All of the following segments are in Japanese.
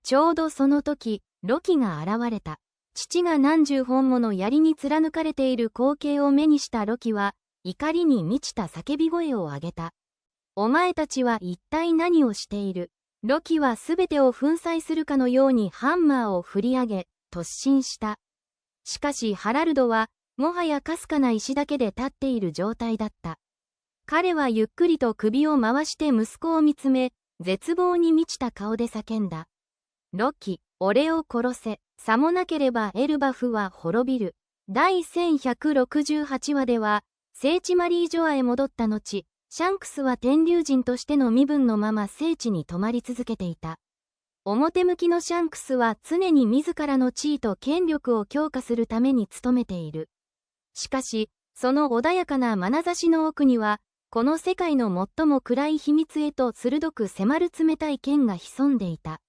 ちょうどその時、ロキが現れた。父が何十本もの槍に貫かれている光景を目にしたロキは、怒りに満ちた叫び声を上げた。お前たちは一体何をしている？ロキはすべてを粉砕するかのようにハンマーを振り上げ、突進した。しかしハラルドは、もはやかすかな石だけで立っている状態だった。彼はゆっくりと首を回して息子を見つめ、絶望に満ちた顔で叫んだ。ロキ、俺を殺せ。さもなければエルバフは滅びる。第1168話では、聖地マリージョアへ戻った後、シャンクスは天竜人としての身分のまま聖地に泊まり続けていた。表向きのシャンクスは常に自らの地位と権力を強化するために努めている。しかし、その穏やかな眼差しの奥には、この世界の最も暗い秘密へと鋭く迫る冷たい剣が潜んでいた。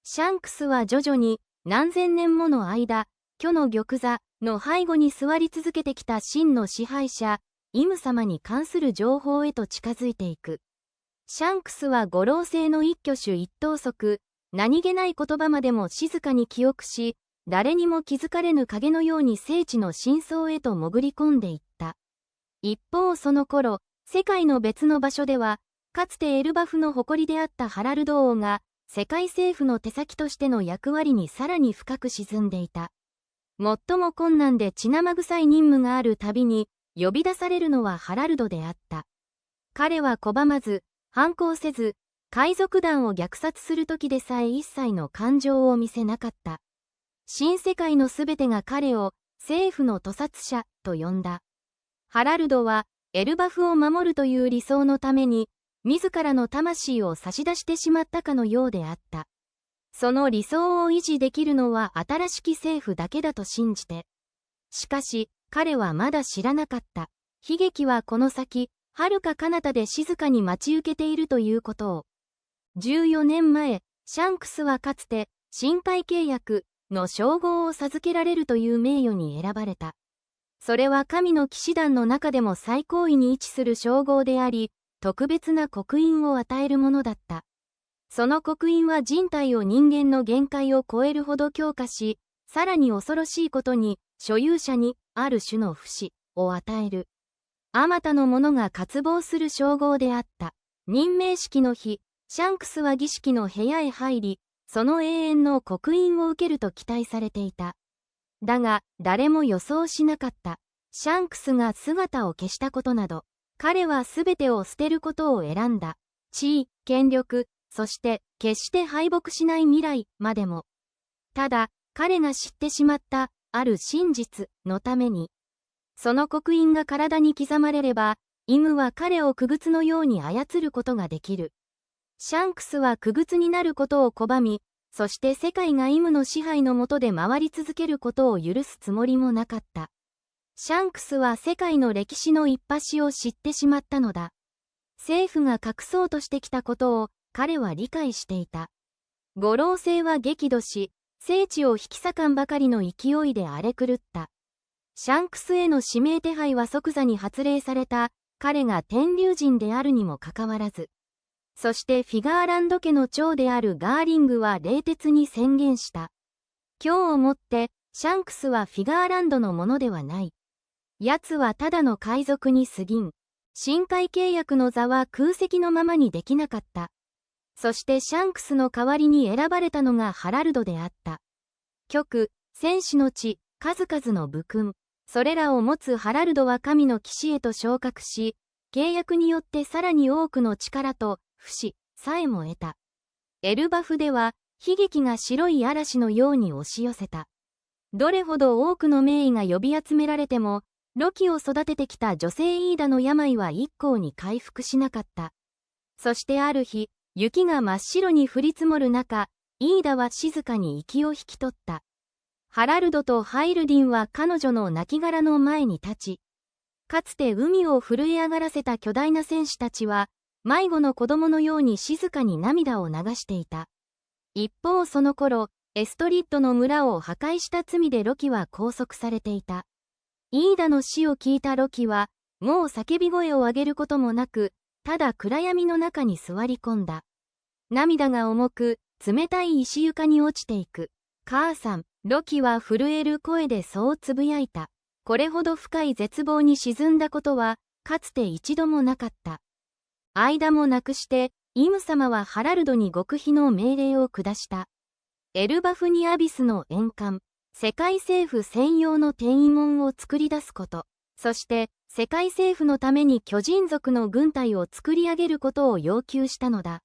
シャンクスは徐々に、何千年もの間、巨の玉座の背後に座り続けてきた真の支配者、イム様に関する情報へと近づいていく。シャンクスは五老星の一挙手一投足、何気ない言葉までも静かに記憶し、誰にも気づかれぬ影のように聖地の深層へと潜り込んでいった。一方その頃、世界の別の場所では、かつてエルバフの誇りであったハラルド王が、世界政府の手先としての役割にさらに深く沈んでいた。最も困難で血生臭い任務があるたびに、呼び出されるのはハラルドであった。彼は拒まず、反抗せず、海賊団を虐殺する時でさえ一切の感情を見せなかった。新世界のすべてが彼を政府の屠殺者と呼んだ。ハラルドはエルバフを守るという理想のために、自らの魂を差し出してしまったかのようであった。その理想を維持できるのは新しき政府だけだと信じて。しかし、彼はまだ知らなかった。悲劇はこの先、遥か彼方で静かに待ち受けているということを。14年前、シャンクスはかつて、深海契約の称号を授けられるという名誉に選ばれた。それは神の騎士団の中でも最高位に位置する称号であり、特別な刻印を与えるものだった。その刻印は人体を人間の限界を超えるほど強化し、さらに恐ろしいことに、所有者にある種の不死を与える。あまたの者が渇望する称号であった。任命式の日、シャンクスは儀式の部屋へ入り、その永遠の刻印を受けると期待されていた。だが、誰も予想しなかった。シャンクスが姿を消したことなど、彼はすべてを捨てることを選んだ。地位、権力、そして決して敗北しない未来までも。ただ、彼が知ってしまったある真実のために。その刻印が体に刻まれれば、イムは彼を傀儡のように操ることができる。シャンクスは傀儡になることを拒み、そして世界がイムの支配の下で回り続けることを許すつもりもなかった。シャンクスは世界の歴史の一端を知ってしまったのだ。政府が隠そうとしてきたことを彼は理解していた。五老星は激怒し、聖地を引き裂かんばかりの勢いで荒れ狂った。シャンクスへの指名手配は即座に発令された、彼が天竜人であるにもかかわらず。そしてフィガーランド家の長であるガーリングは冷徹に宣言した。今日をもって、シャンクスはフィガーランドのものではない。奴はただの海賊に過ぎん。深海契約の座は空席のままにできなかった。そしてシャンクスの代わりに選ばれたのがハラルドであった。極、戦士の地、数々の武勲。それらを持つハラルドは神の騎士へと昇格し、契約によってさらに多くの力と不死さえも得た。エルバフでは、悲劇が白い嵐のように押し寄せた。どれほど多くの名医が呼び集められても、ロキを育ててきた女性イーダの病は一向に回復しなかった。そしてある日、雪が真っ白に降り積もる中、イーダは静かに息を引き取った。ハラルドとハイルディンは彼女の亡骸の前に立ち、かつて海を震え上がらせた巨大な戦士たちは、迷子の子供のように静かに涙を流していた。一方その頃、エストリッドの村を破壊した罪でロキは拘束されていた。イーダの死を聞いたロキは、もう叫び声を上げることもなく、ただ暗闇の中に座り込んだ。涙が重く、冷たい石床に落ちていく。母さん、ロキは震える声でそうつぶやいた。これほど深い絶望に沈んだことは、かつて一度もなかった。間もなくして、イム様はハラルドに極秘の命令を下した。エルバフニアビスの沿岸、世界政府専用の転移門を作り出すこと、そして世界政府のために巨人族の軍隊を作り上げることを要求したのだ。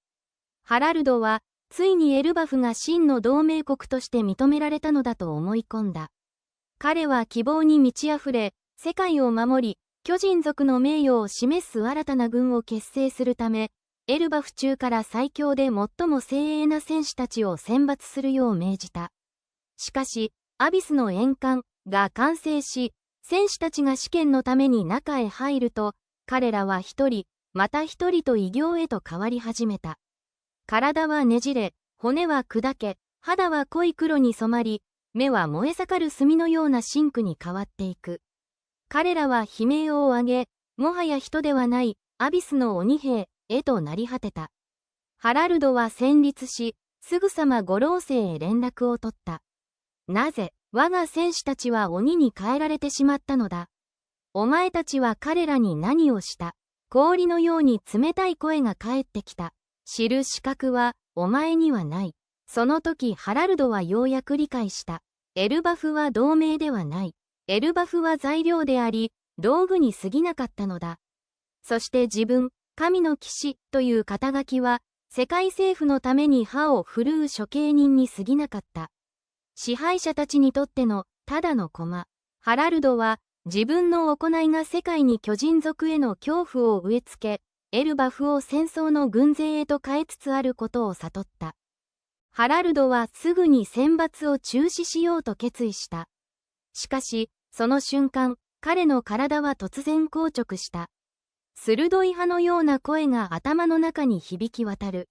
ハラルドは、ついにエルバフが真の同盟国として認められたのだと思い込んだ。彼は希望に満ち溢れ、世界を守り、巨人族の名誉を示す新たな軍を結成するため、エルバフ中から最強で最も精鋭な戦士たちを選抜するよう命じた。しかし、アビスの沿岸が完成し、戦士たちが試験のために中へ入ると、彼らは一人、また一人と異形へと変わり始めた。体はねじれ、骨は砕け、肌は濃い黒に染まり、目は燃え盛る炭のような真紅に変わっていく。彼らは悲鳴を上げ、もはや人ではない、アビスの鬼兵へとなり果てた。ハラルドは戦慄し、すぐさま五老星へ連絡を取った。なぜ、我が戦士たちは鬼に変えられてしまったのだ。お前たちは彼らに何をした。氷のように冷たい声が返ってきた。知る資格は、お前にはない。その時ハラルドはようやく理解した。エルバフは同盟ではない。エルバフは材料であり、道具に過ぎなかったのだ。そして自分、神の騎士という肩書きは、世界政府のために歯を振るう処刑人に過ぎなかった。支配者たちにとっての、ただの駒。ハラルドは、自分の行いが世界に巨人族への恐怖を植え付け、エルバフを戦争の軍勢へと変えつつあることを悟った。ハラルドはすぐに選抜を中止しようと決意した。しかし、その瞬間、彼の体は突然硬直した。鋭い歯のような声が頭の中に響き渡る。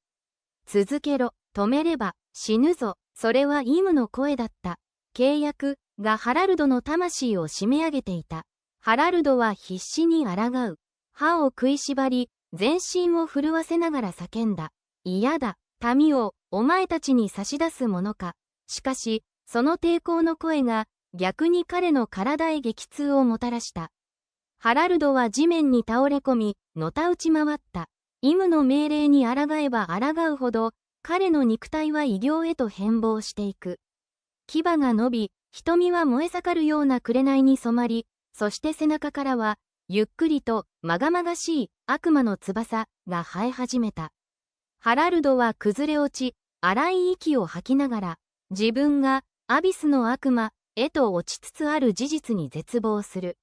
続けろ、止めれば、死ぬぞ。それはイムの声だった。契約がハラルドの魂を締め上げていた。ハラルドは必死に抗う。歯を食いしばり、全身を震わせながら叫んだ。嫌だ、民を、お前たちに差し出すものか。しかし、その抵抗の声が、逆に彼の体へ激痛をもたらした。ハラルドは地面に倒れ込み、のたうち回った。イムの命令に抗えば抗うほど、彼の肉体は異形へと変貌していく。牙が伸び、瞳は燃え盛るような紅に染まり、そして背中からは、ゆっくりと、まがまがしい悪魔の翼が生え始めた。ハラルドは崩れ落ち、荒い息を吐きながら、自分がアビスの悪魔へと落ちつつある事実に絶望する。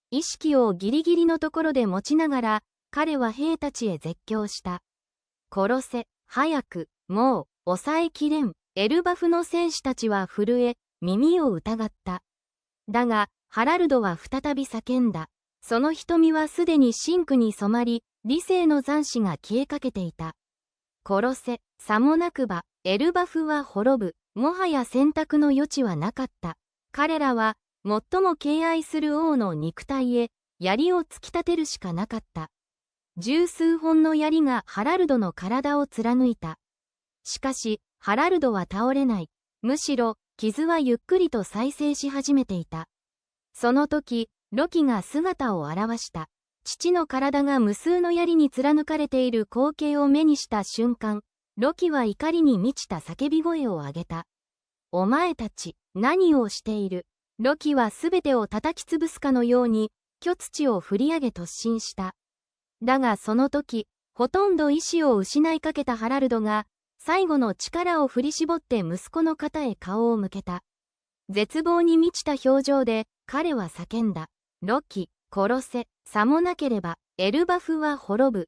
意識をギリギリのところで持ちながら、彼は兵たちへ絶叫した。殺せ、早く、もう、抑えきれん。エルバフの戦士たちは震え、耳を疑った。だが、ハラルドは再び叫んだ。その瞳はすでに真紅に染まり、理性の残滓が消えかけていた。殺せ、さもなくば、エルバフは滅ぶ。もはや選択の余地はなかった。彼らは、最も敬愛する王の肉体へ、槍を突き立てるしかなかった。十数本の槍がハラルドの体を貫いた。しかし、ハラルドは倒れない。むしろ、傷はゆっくりと再生し始めていた。その時、ロキが姿を現した。父の体が無数の槍に貫かれている光景を目にした瞬間、ロキは怒りに満ちた叫び声を上げた。お前たち、何をしている。ロキはすべてを叩き潰すかのように、巨土を振り上げ突進した。だがその時、ほとんど意志を失いかけたハラルドが、最後の力を振り絞って息子の肩へ顔を向けた。絶望に満ちた表情で、彼は叫んだ。ロキ、殺せ、さもなければ、エルバフは滅ぶ。